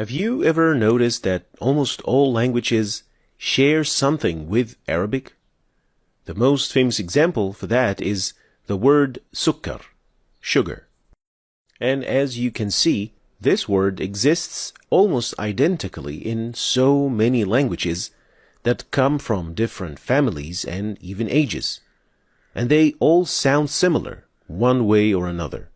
Have you ever noticed that almost all languages share something with Arabic? The most famous example for that is the word sukkar, sugar. And as you can see, this word exists almost identically in so many languages that come from different families and even ages. And they all sound similar, one way or another.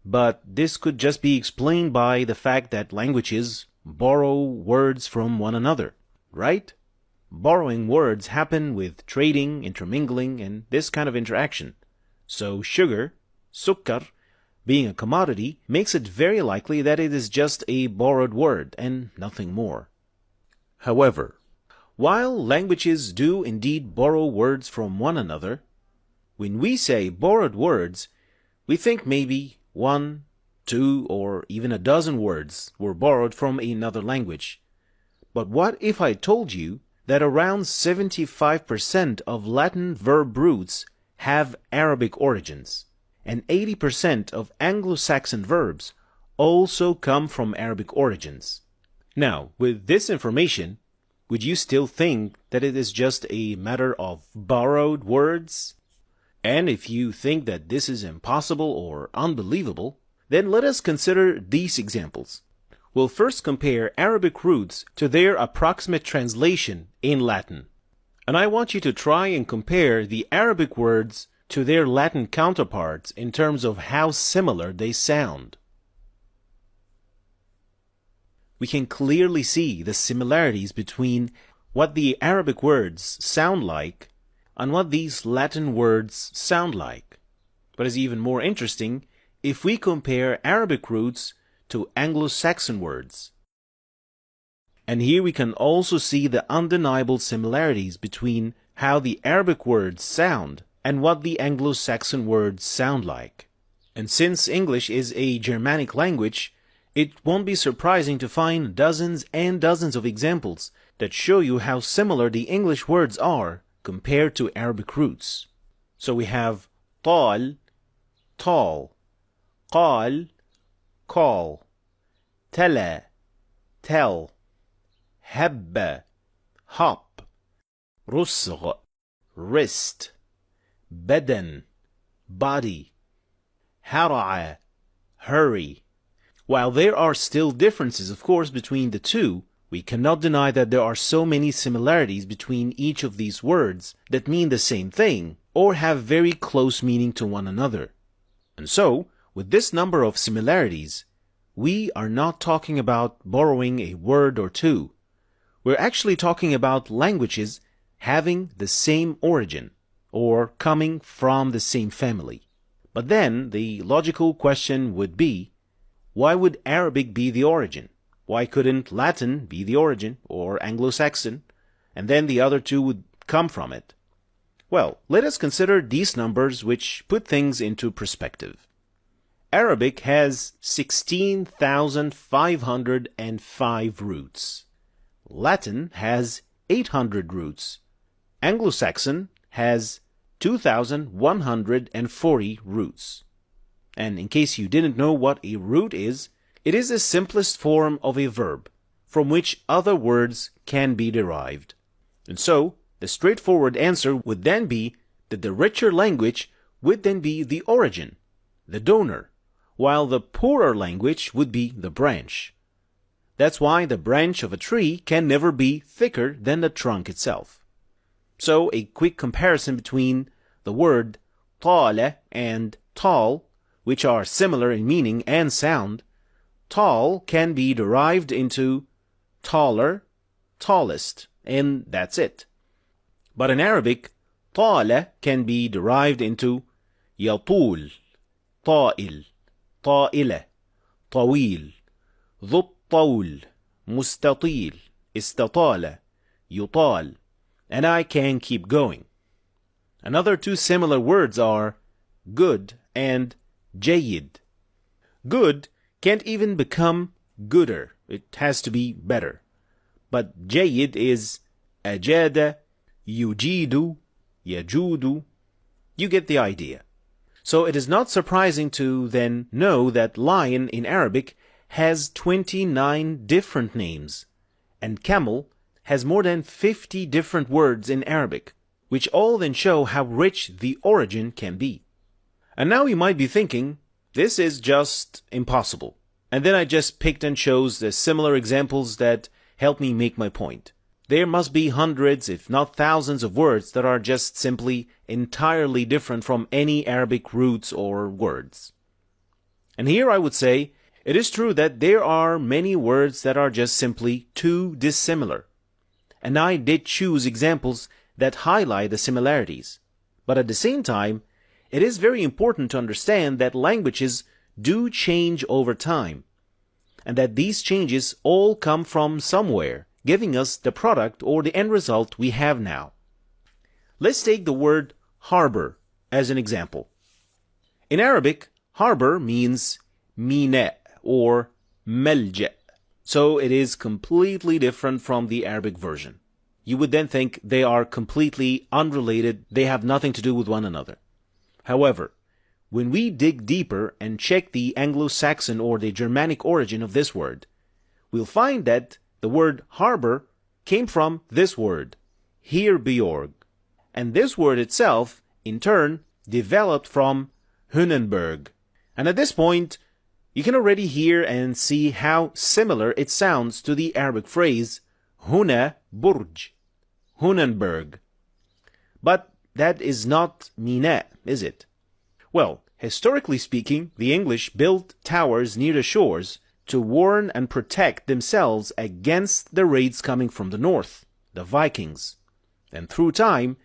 But this could just be explained by the fact that languages borrow words from one another, right? Borrowing words happen with trading, intermingling, and this kind of interaction. So sugar, sukkar, being a commodity, makes it very likely that it is just a borrowed word and nothing more. However, while languages do indeed borrow words from one another, when we say borrowed words, we think maybe 1, 2, or even a dozen words were borrowed from another language. But what if I told you that around 75% of Latin verb roots have Arabic origins, and 80% of Anglo-Saxon verbs also come from Arabic origins? Now, with this information, would you still think that it is just a matter of borrowed words? And if you think that this is impossible or unbelievable, then let us consider these examples. We'll first compare Arabic roots to their approximate translation in Latin. And I want you to try and compare the Arabic words to their Latin counterparts in terms of how similar they sound. We can clearly see the similarities between what the Arabic words sound like and what these Latin words sound like. But it's even more interesting if we compare Arabic roots to Anglo-Saxon words. And here we can also see the undeniable similarities between how the Arabic words sound and what the Anglo-Saxon words sound like. And since English is a Germanic language, it won't be surprising to find dozens and dozens of examples that show you how similar the English words are compared to Arabic roots. So we have tal, tall, qal, call, tala, tell, habba, hop, rusgh, wrist, badan, body, hara'a, hurry. While there are still differences, of course, between the two, we cannot deny that there are so many similarities between each of these words that mean the same thing or have very close meaning to one another. And so, with this number of similarities, we are not talking about borrowing a word or two. We're actually talking about languages having the same origin or coming from the same family. But then the logical question would be, why would Arabic be the origin? Why couldn't Latin be the origin, or Anglo-Saxon, and then the other two would come from it? Well, let us consider these numbers which put things into perspective. Arabic has 16,505 roots. Latin has 800 roots. Anglo-Saxon has 2,140 roots. And in case you didn't know what a root is, it is the simplest form of a verb from which other words can be derived. And so, the straightforward answer would then be that the richer language would then be the origin, the donor, while the poorer language would be the branch. That's why the branch of a tree can never be thicker than the trunk itself. So, a quick comparison between the word tala and tall, which are similar in meaning and sound. Tall can be derived into taller, tallest, and that's it. But in Arabic, tala can be derived into yatul, ta'il, ta'ila, tawil, ذو الطول, mustatil, istatala, yutal, and I can keep going. Another two similar words are good and jayyid. Good can't even become gooder. It has to be better. But jayyid is ajada, yujidu, yajudu. You get the idea. So it is not surprising to then know that lion in Arabic has 29 different names, and camel has more than 50 different words in Arabic, which all then show how rich the origin can be. And now you might be thinking, this is just impossible. And then I just picked and chose the similar examples that help me make my point. There must be hundreds, if not thousands of words that are just simply entirely different from any Arabic roots or words. And here I would say, it is true that there are many words that are just simply too dissimilar. And I did choose examples that highlight the similarities. But at the same time, it is very important to understand that languages do change over time, and that these changes all come from somewhere, giving us the product or the end result we have now. Let's take the word harbor as an example. In Arabic, harbor means mina or malja, so it is completely different from the Arabic version. You would then think they are completely unrelated, they have nothing to do with one another. However, when we dig deeper and check the Anglo-Saxon or the Germanic origin of this word, we'll find that the word harbor came from this word, Heerbeorg, and this word itself, in turn, developed from Hunenberg. And at this point, you can already hear and see how similar it sounds to the Arabic phrase Huna Burj, Hunenberg. But that is not Mina, is it? Well, historically speaking, the English built towers near the shores to warn and protect themselves against the raids coming from the north, the Vikings. And through time,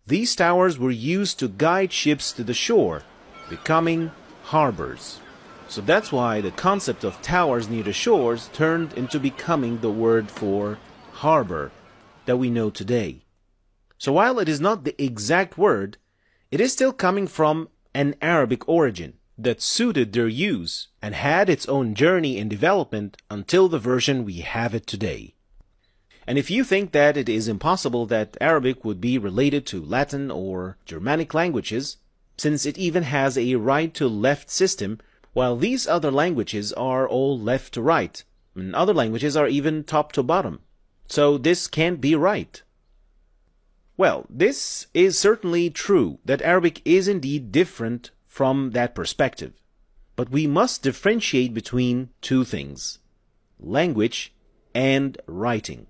these towers were used to guide ships to the shore, becoming harbors. So that's why the concept of towers near the shores turned into becoming the word for harbor that we know today. So while it is not the exact word, it is still coming from an Arabic origin that suited their use and had its own journey in development until the version we have it today. And if you think that it is impossible that Arabic would be related to Latin or Germanic languages, since it even has a right-to-left system, while these other languages are all left to right, and other languages are even top to bottom. So this can't be right. Well, this is certainly true that Arabic is indeed different from that perspective. But we must differentiate between two things: language and writing.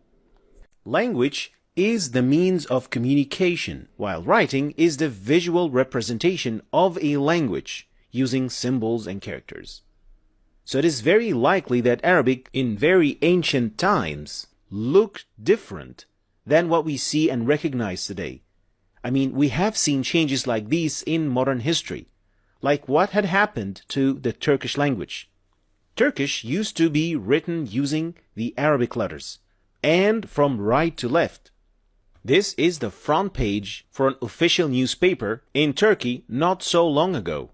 Language is the means of communication, while writing is the visual representation of a language using symbols and characters. So it is very likely that Arabic in very ancient times looked different than what we see and recognize today. I mean, we have seen changes like these in modern history, like what had happened to the Turkish language. Turkish used to be written using the Arabic letters, and from right to left. This is the front page for an official newspaper in Turkey not so long ago.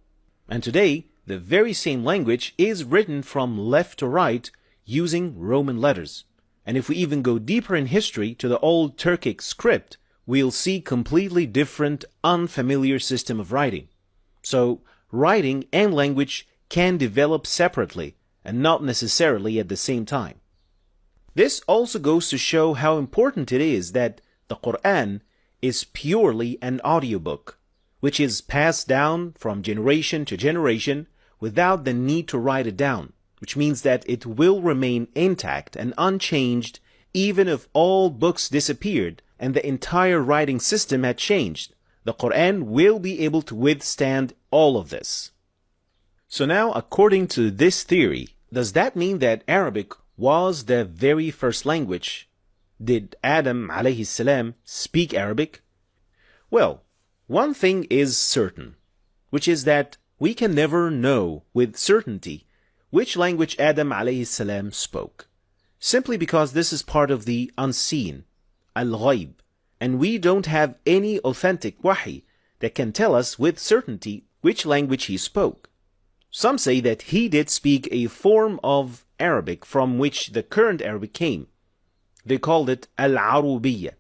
And today, the very same language is written from left to right using Roman letters. And if we even go deeper in history to the old Turkic script, we'll see completely different, unfamiliar system of writing. So, writing and language can develop separately and not necessarily at the same time. This also goes to show how important it is that the Quran is purely an audiobook, which is passed down from generation to generation without the need to write it down, which means that it will remain intact and unchanged even if all books disappeared and the entire writing system had changed. The Quran will be able to withstand all of this. So now, according to this theory, does that mean that Arabic was the very first language? Did Adam alayhi salam speak Arabic? Well, one thing is certain, which is that we can never know with certainty which language Adam alayhi salam spoke, simply because this is part of the unseen, al-ghaib, and we don't have any authentic wahi that can tell us with certainty which language he spoke. Some say that he did speak a form of Arabic from which the current Arabic came. They called it al-Arubiyya.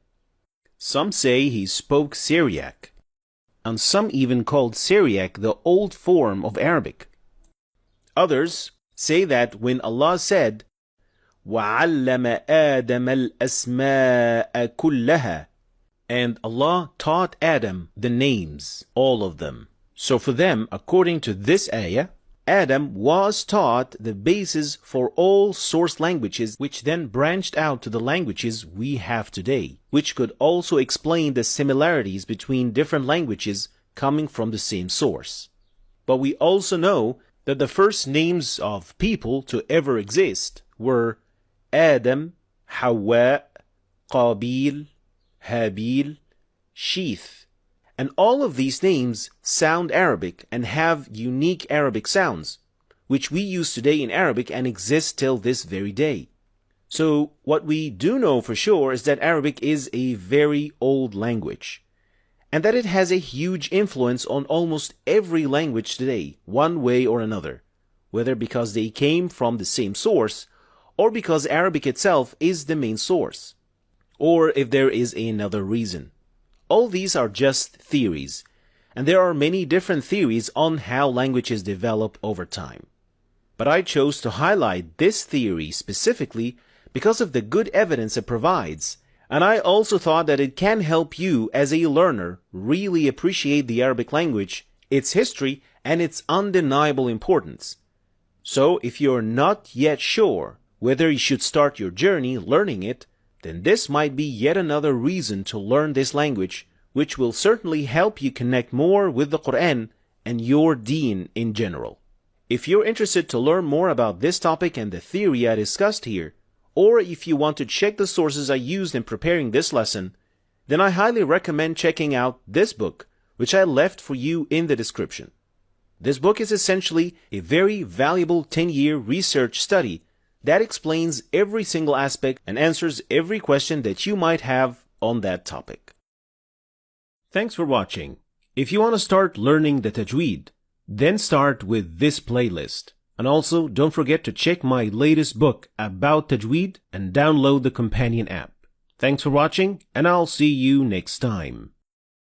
Some say he spoke Syriac, and some even called Syriac the old form of Arabic. Others say that when Allah said, وَعَلَّمَ آدَمَ الْأَسْمَاءَ كُلَّهَا, and Allah taught Adam the names, all of them. So for them, according to this ayah, Adam was taught the basis for all source languages, which then branched out to the languages we have today, which could also explain the similarities between different languages coming from the same source. But we also know that the first names of people to ever exist were Adam, Hawa, Qabil, Habil, Sheeth. And all of these names sound Arabic and have unique Arabic sounds, which we use today in Arabic and exist till this very day. So what we do know for sure is that Arabic is a very old language, and that it has a huge influence on almost every language today, one way or another, whether because they came from the same source, or because Arabic itself is the main source, or if there is another reason. All these are just theories, and there are many different theories on how languages develop over time. But I chose to highlight this theory specifically because of the good evidence it provides, and I also thought that it can help you as a learner really appreciate the Arabic language, its history, and its undeniable importance. So if you're not yet sure whether you should start your journey learning it, then this might be yet another reason to learn this language, which will certainly help you connect more with the Quran and your deen in general. If you're interested to learn more about this topic and the theory I discussed here, or if you want to check the sources I used in preparing this lesson, then I highly recommend checking out this book, which I left for you in the description. This book is essentially a very valuable 10-year research study that explains every single aspect and answers every question that you might have on that topic. Thanks for watching. If you want to start learning the Tajweed, then start with this playlist. And also, don't forget to check my latest book about Tajweed and download the companion app. Thanks for watching, and I'll see you next time.